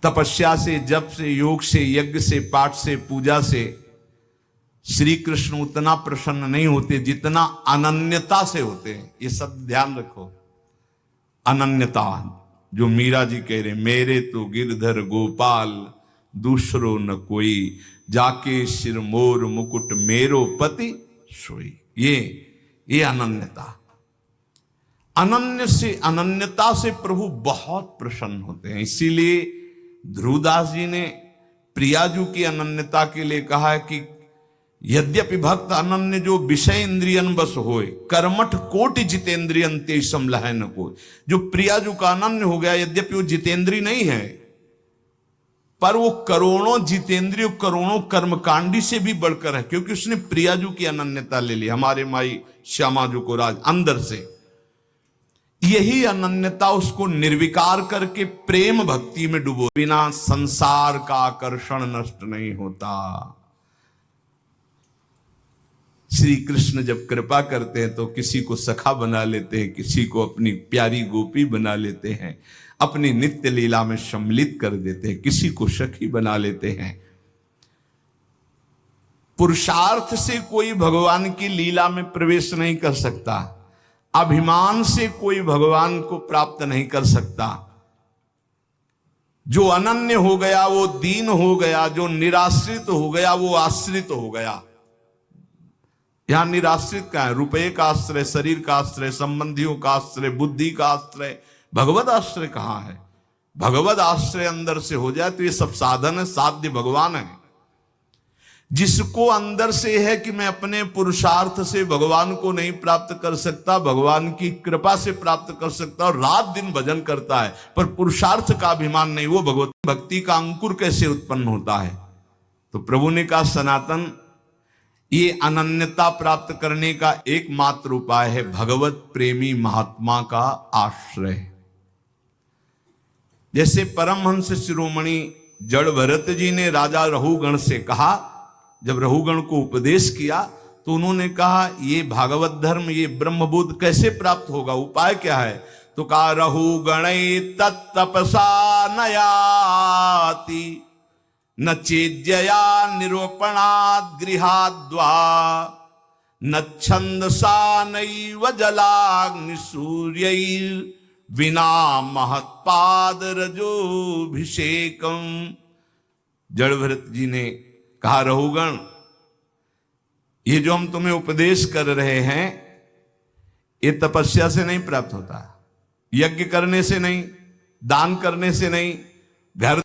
तपस्या से, जप से, योग से, यज्ञ से, पाठ से, पूजा से श्री कृष्ण उतना प्रसन्न नहीं होते जितना अनन्यता से होते हैं। ये सब ध्यान रखो। अनन्यता, जो मीरा जी कह रहे, मेरे तो गिरधर गोपाल दूसरो न कोई, जाके सिर मोर मुकुट मेरो पति सोई। ये अनन्यता, अनन्यता से प्रभु बहुत प्रसन्न होते हैं। इसीलिए ध्रुवदास जी ने प्रियाजू की अनन्यता के लिए कहा है कि यद्यपि भक्त अनन्य जो विषय इंद्रियन बस होए, कर्मठ कोटि जितेंद्रियन ते समलह न कोई। जो प्रियाजू का अनन्य हो गया, यद्यपि वो जितेंद्री नहीं है, पर वो करोड़ों जितेंद्रियों, करोड़ों कर्मकांडी से भी बढ़कर है, क्योंकि उसने प्रियाजू की अनन्यता ले ली, हमारे माई श्यामाजू को राज अंदर से। यही अनन्यता उसको निर्विकार करके प्रेम भक्ति में डुबो। बिना संसार का आकर्षण नष्ट नहीं होता। श्री कृष्ण जब कृपा करते हैं तो किसी को सखा बना लेते हैं, किसी को अपनी प्यारी गोपी बना लेते हैं, अपनी नित्य लीला में सम्मिलित कर देते हैं, किसी को सखी बना लेते हैं। पुरुषार्थ से कोई भगवान की लीला में प्रवेश नहीं कर सकता, अभिमान से कोई भगवान को प्राप्त नहीं कर सकता। जो अनन्य हो गया वो दीन हो गया, जो निराश्रित हो गया वो आश्रित हो गया। यहां निराश्रित का है, रुपये का आश्रय, शरीर का आश्रय, संबंधियों का आश्रय, बुद्धि का आश्रय, भगवत आश्रय कहां है? भगवत आश्रय अंदर से हो जाए तो ये सब साधन है, साध्य भगवान है। जिसको अंदर से है कि मैं अपने पुरुषार्थ से भगवान को नहीं प्राप्त कर सकता, भगवान की कृपा से प्राप्त कर सकता, और रात दिन भजन करता है, पर पुरुषार्थ का अभिमान नहीं, वो भगवत भक्ति का अंकुर कैसे उत्पन्न होता है? तो प्रभु ने कहा, सनातन, ये अनन्यता प्राप्त करने का एकमात्र उपाय है भगवत प्रेमी महात्मा का आश्रय। जैसे परमहंस शिरोमणि जड़ भरत जी ने राजा रहुगण से कहा, जब रहुगण को उपदेश किया तो उन्होंने कहा, ये भागवत धर्म, ये ब्रह्मबोध कैसे प्राप्त होगा, उपाय क्या है? तो कहा, रहुगण तत्तपसा नयाति न चेज्जया निरूपणात् गृहाद्वा न छंदसा नैव जलाग्नि सूर्यैर् विना महत्पाद रजोभिषेकम। जड़ भरत जी ने कहा, रहुगण, ये जो हम तुम्हें उपदेश कर रहे हैं ये तपस्या से नहीं प्राप्त होता, यज्ञ करने से नहीं, दान करने से नहीं, घर